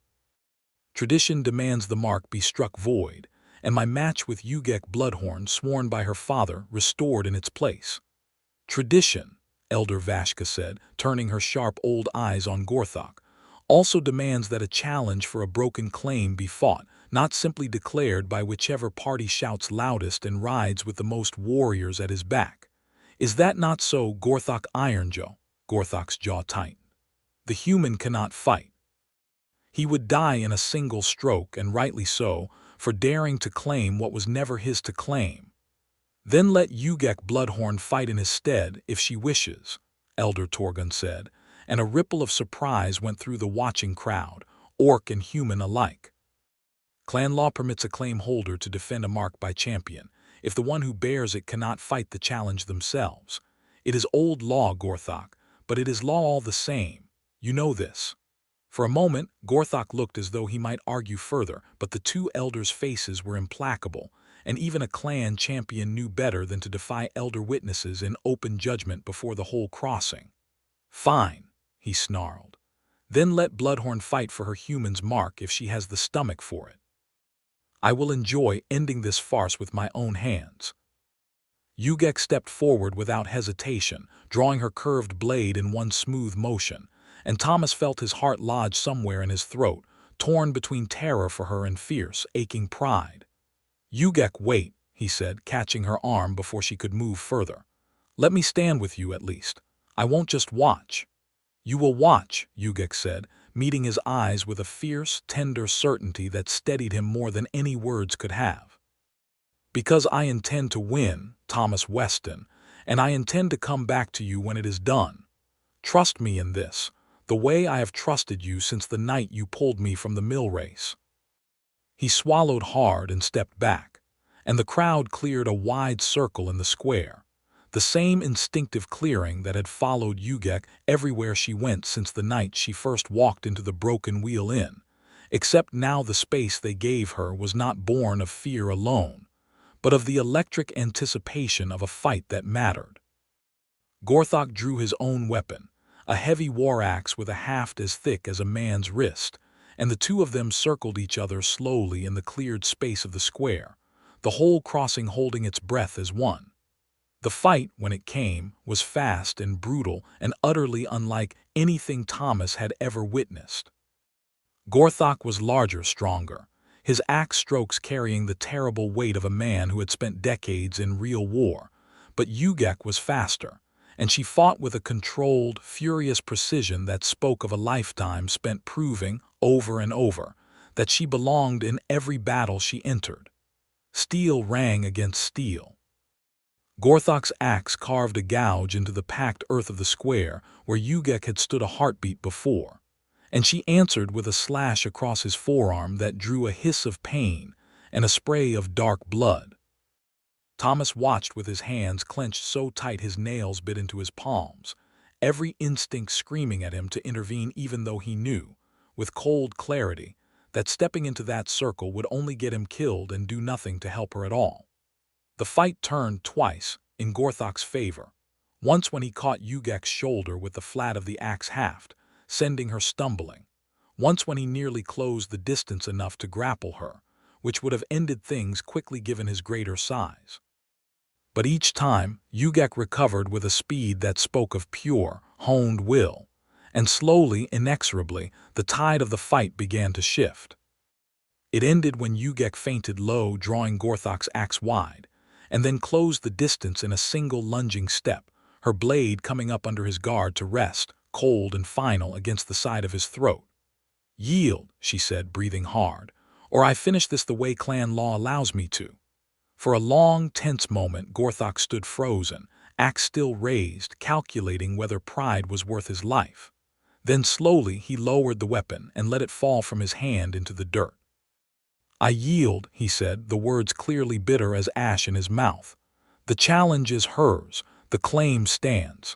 Tradition demands the mark be struck void, and my match with Ugak Bloodhorn, sworn by her father, restored in its place." "Tradition," Elder Vashka said, turning her sharp old eyes on Gorthok, "also demands that a challenge for a broken claim be fought, not simply declared by whichever party shouts loudest and rides with the most warriors at his back. Is that not so, Gorthok Ironjaw?" Gorthok's jaw tightened. "The human cannot fight. He would die in a single stroke, and rightly so, for daring to claim what was never his to claim. Then let Ugak Bloodhorn fight in his stead if she wishes," Elder Torgun said, and a ripple of surprise went through the watching crowd, orc and human alike. "Clan law permits a claim holder to defend a mark by champion, if the one who bears it cannot fight the challenge themselves. It is old law, Gorthok, but it is law all the same. You know this." For a moment, Gorthok looked as though he might argue further, but the 2 elders' faces were implacable, and even a clan champion knew better than to defy elder witnesses in open judgment before the whole crossing. "Fine," he snarled. "Then let Bloodhorn fight for her human's mark if she has the stomach for it. I will enjoy ending this farce with my own hands." Ugak stepped forward without hesitation, drawing her curved blade in one smooth motion, and Thomas felt his heart lodge somewhere in his throat, torn between terror for her and fierce, aching pride. "Ugak, wait," he said, catching her arm before she could move further. "Let me stand with you at least. I won't just watch." You will watch, Ugak said, meeting his eyes with a fierce, tender certainty that steadied him more than any words could have. Because I intend to win, Thomas Weston, and I intend to come back to you when it is done. Trust me in this, the way I have trusted you since the night you pulled me from the mill race. He swallowed hard and stepped back, and the crowd cleared a wide circle in the square, the same instinctive clearing that had followed Ugak everywhere she went since the night she first walked into the Broken Wheel Inn, except now the space they gave her was not born of fear alone, but of the electric anticipation of a fight that mattered. Gorthok drew his own weapon, a heavy war axe with a haft as thick as a man's wrist, and the two of them circled each other slowly in the cleared space of the square, the whole crossing holding its breath as one. The fight, when it came, was fast and brutal and utterly unlike anything Thomas had ever witnessed. Gorthok was larger, stronger, his axe strokes carrying the terrible weight of a man who had spent decades in real war, but Ugak was faster, and she fought with a controlled, furious precision that spoke of a lifetime spent proving, over and over, that she belonged in every battle she entered. Steel rang against steel. Gorthok's axe carved a gouge into the packed earth of the square where Ugak had stood a heartbeat before, and she answered with a slash across his forearm that drew a hiss of pain and a spray of dark blood. Thomas watched with his hands clenched so tight his nails bit into his palms, every instinct screaming at him to intervene even though he knew, with cold clarity, that stepping into that circle would only get him killed and do nothing to help her at all. The fight turned twice, in Gorthok's favor, once when he caught Ugak's shoulder with the flat of the axe haft, sending her stumbling, once when he nearly closed the distance enough to grapple her, which would have ended things quickly given his greater size. But each time, Ugak recovered with a speed that spoke of pure, honed will, and slowly, inexorably, the tide of the fight began to shift. It ended when Ugak fainted low, drawing Gorthok's axe wide, and then closed the distance in a single lunging step, her blade coming up under his guard to rest, cold and final, against the side of his throat. "Yield," she said, breathing hard, "or I finish this the way clan law allows me to." For a long, tense moment, Gorthok stood frozen, axe still raised, calculating whether pride was worth his life. Then slowly he lowered the weapon and let it fall from his hand into the dirt. "I yield," he said, the words clearly bitter as ash in his mouth. "The challenge is hers. The claim stands."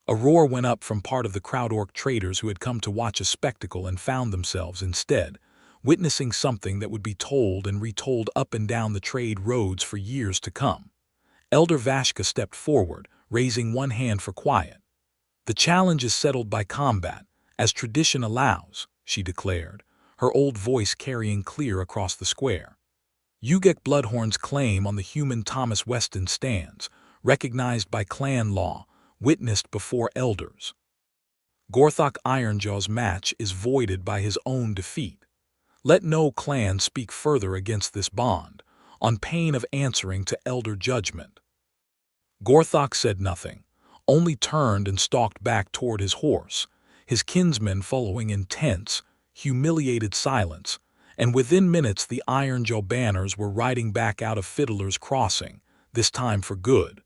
A roar went up from part of the crowd-orc traders who had come to watch a spectacle and found themselves, instead, witnessing something that would be told and retold up and down the trade roads for years to come. Elder Vashka stepped forward, raising one hand for quiet. "The challenge is settled by combat, as tradition allows," she declared, her old voice carrying clear across the square. "Ugak Bloodhorn's claim on the human Thomas Weston stands, recognized by clan law, witnessed before elders. Gorthok Ironjaw's match is voided by his own defeat. Let no clan speak further against this bond, on pain of answering to elder judgment." Gorthok said nothing, only turned and stalked back toward his horse, his kinsmen following in tense, humiliated silence, and within minutes the Ironjaw banners were riding back out of Fiddler's Crossing, this time for good.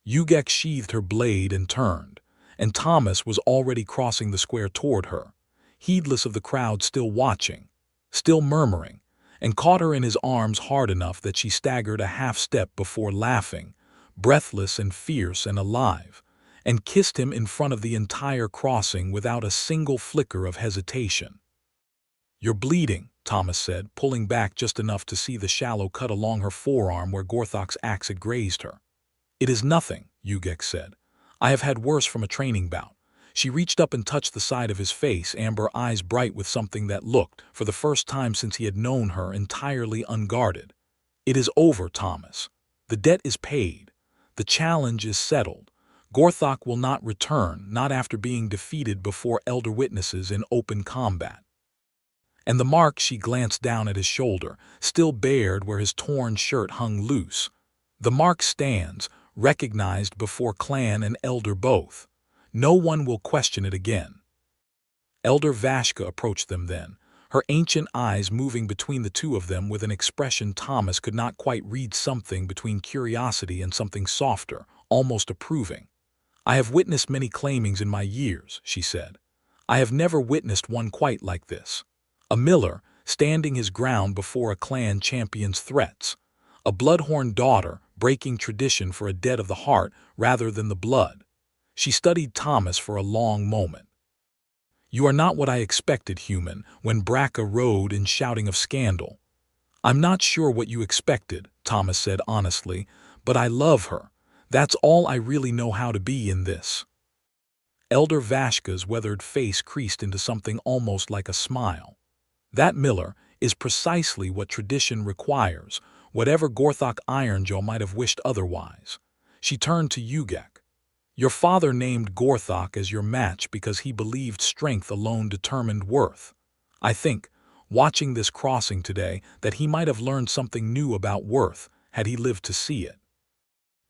Ugak sheathed her blade and turned, and Thomas was already crossing the square toward her, heedless of the crowd still watching, still murmuring, and caught her in his arms hard enough that she staggered a half-step before laughing, breathless and fierce and alive, and kissed him in front of the entire crossing without a single flicker of hesitation. "You're bleeding," Thomas said, pulling back just enough to see the shallow cut along her forearm where Gorthok's axe had grazed her. "It is nothing," Ugak said. "I have had worse from a training bout." She reached up and touched the side of his face, amber eyes bright with something that looked, for the first time since he had known her, entirely unguarded. "It is over, Thomas. The debt is paid. The challenge is settled. Gorthok will not return, not after being defeated before elder witnesses in open combat." And the mark, she glanced down at his shoulder, still bared where his torn shirt hung loose. "The mark stands, recognized before clan and elder both. No one will question it again. Elder Vashka approached them then, her ancient eyes moving between the two of them with an expression Thomas could not quite read, something between curiosity and something softer, almost approving. "I have witnessed many claimings in my years," she said. "I have never witnessed one quite like this. A miller, standing his ground before a clan champion's threats. A Bloodhorn daughter, breaking tradition for a debt of the heart rather than the blood." She studied Thomas for a long moment. "You are not what I expected, human," when Braca rode in, shouting of scandal. "I'm not sure what you expected," Thomas said honestly, "but I love her. That's all I really know how to be in this." Elder Vashka's weathered face creased into something almost like a smile. "That miller is precisely what tradition requires, whatever Gorthok Ironjaw might have wished otherwise." She turned to Ugak. "Your father named Gorthok as your match because he believed strength alone determined worth. I think, watching this crossing today, that he might have learned something new about worth had he lived to see it."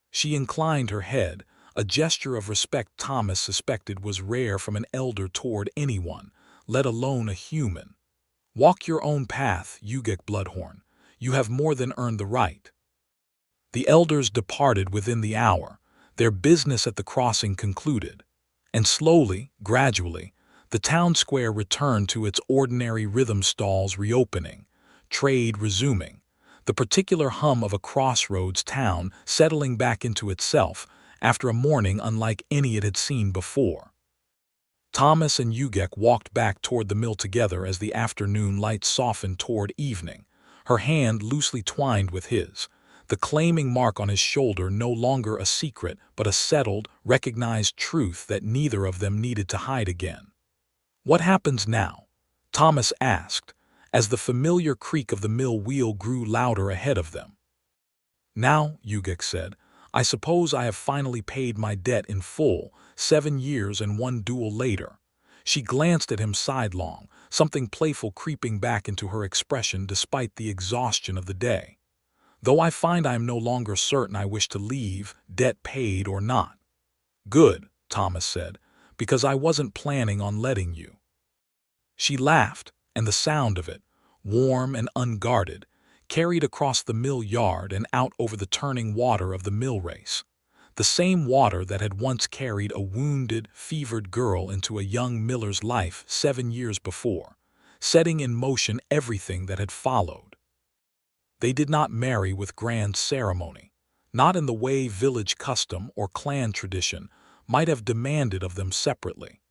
She inclined her head, a gesture of respect Thomas suspected was rare from an elder toward anyone, let alone a human. "Walk your own path, Ugak Bloodhorn. You have more than earned the right." The elders departed within the hour, their business at the crossing concluded, and slowly, gradually, the town square returned to its ordinary rhythm, stalls reopening, trade resuming, the particular hum of a crossroads town settling back into itself after a morning unlike any it had seen before. Thomas and Ugak walked back toward the mill together as the afternoon light softened toward evening, her hand loosely twined with his, the claiming mark on his shoulder no longer a secret but a settled, recognized truth that neither of them needed to hide again. "What happens now?" Thomas asked, as the familiar creak of the mill wheel grew louder ahead of them. "Now," Ugak said, "I suppose I have finally paid my debt in full, 7 years and 1 duel later." She glanced at him sidelong, something playful creeping back into her expression despite the exhaustion of the day. "Though I find I am no longer certain I wish to leave, debt paid or not." "Good," Thomas said, "because I wasn't planning on letting you." She laughed, and the sound of it, warm and unguarded, carried across the mill yard and out over the turning water of the mill race. The same water that had once carried a wounded, fevered girl into a young miller's life 7 years before, setting in motion everything that had followed. They did not marry with grand ceremony, not in the way village custom or clan tradition might have demanded of them separately.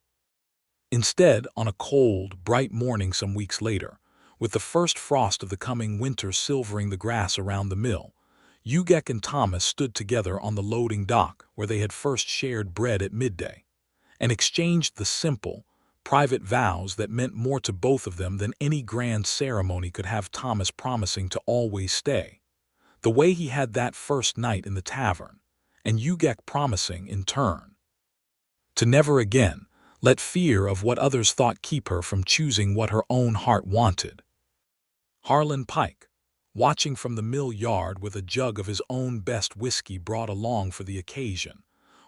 Instead, on a cold, bright morning some weeks later, with the first frost of the coming winter silvering the grass around the mill, Ugak and Thomas stood together on the loading dock where they had first shared bread at midday, and exchanged the simple, private vows that meant more to both of them than any grand ceremony could have. Thomas promising to always stay, the way he had that first night in the tavern, and Ugak promising, in turn, to never again let fear of what others thought keep her from choosing what her own heart wanted. Harlan Pike, watching from the mill yard with a jug of his own best whiskey brought along for the occasion,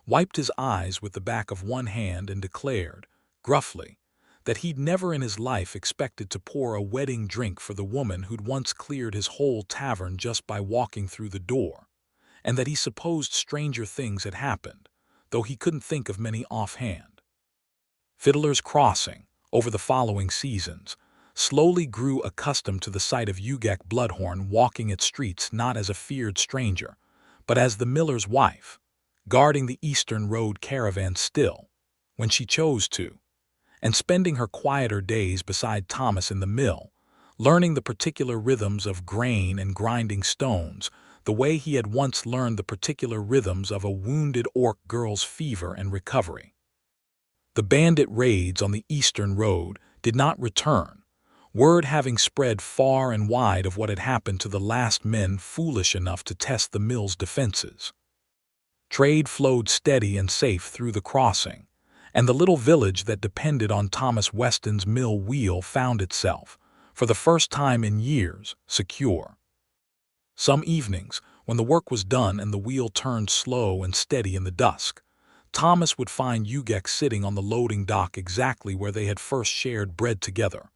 wiped his eyes with the back of one hand and declared, gruffly, that he'd never in his life expected to pour a wedding drink for the woman who'd once cleared his whole tavern just by walking through the door, and that he supposed stranger things had happened, though he couldn't think of many offhand. Fiddler's Crossing, over the following seasons, slowly grew accustomed to the sight of Ugak Bloodhorn walking its streets not as a feared stranger, but as the miller's wife, guarding the Eastern Road caravan still, when she chose to, and spending her quieter days beside Thomas in the mill, learning the particular rhythms of grain and grinding stones, the way he had once learned the particular rhythms of a wounded orc girl's fever and recovery. The bandit raids on the Eastern Road did not return, word having spread far and wide of what had happened to the last men foolish enough to test the mill's defenses. Trade flowed steady and safe through the crossing, and the little village that depended on Thomas Weston's mill wheel found itself, for the first time in years, secure. Some evenings, when the work was done and the wheel turned slow and steady in the dusk, Thomas would find Ugak sitting on the loading dock exactly where they had first shared bread together,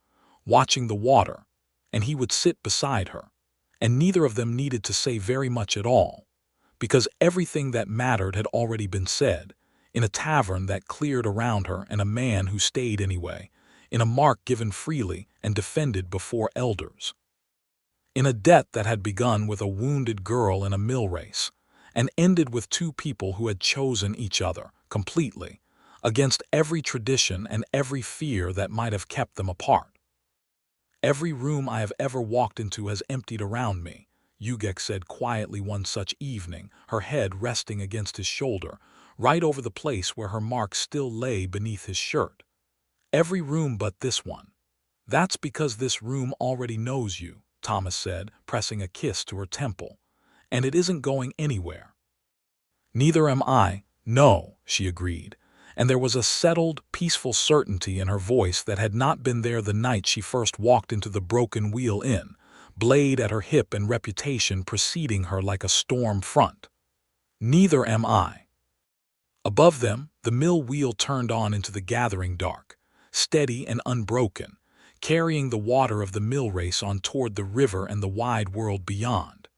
watching the water, and he would sit beside her, and neither of them needed to say very much at all, because everything that mattered had already been said, in a tavern that cleared around her and a man who stayed anyway, in a mark given freely and defended before elders, in a debt that had begun with a wounded girl in a mill race, and ended with two people who had chosen each other completely, against every tradition and every fear that might have kept them apart. "Every room I have ever walked into has emptied around me," Ugak said quietly one such evening, her head resting against his shoulder, right over the place where her mark still lay beneath his shirt. "Every room but this one. That's because this room already knows you," Thomas said, pressing a kiss to her temple. "And it isn't going anywhere." "Neither am I, no," she agreed, and there was a settled, peaceful certainty in her voice that had not been there the night she first walked into the Broken Wheel Inn, blade at her hip and reputation preceding her like a storm front. "Neither am I." Above them, the mill wheel turned on into the gathering dark, steady and unbroken, carrying the water of the mill race on toward the river and the wide world beyond.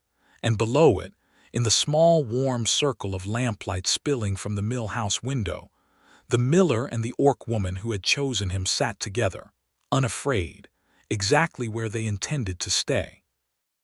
And below it, in the small warm circle of lamplight spilling from the mill house window, the miller and the orc woman who had chosen him sat together, unafraid, exactly where they intended to stay.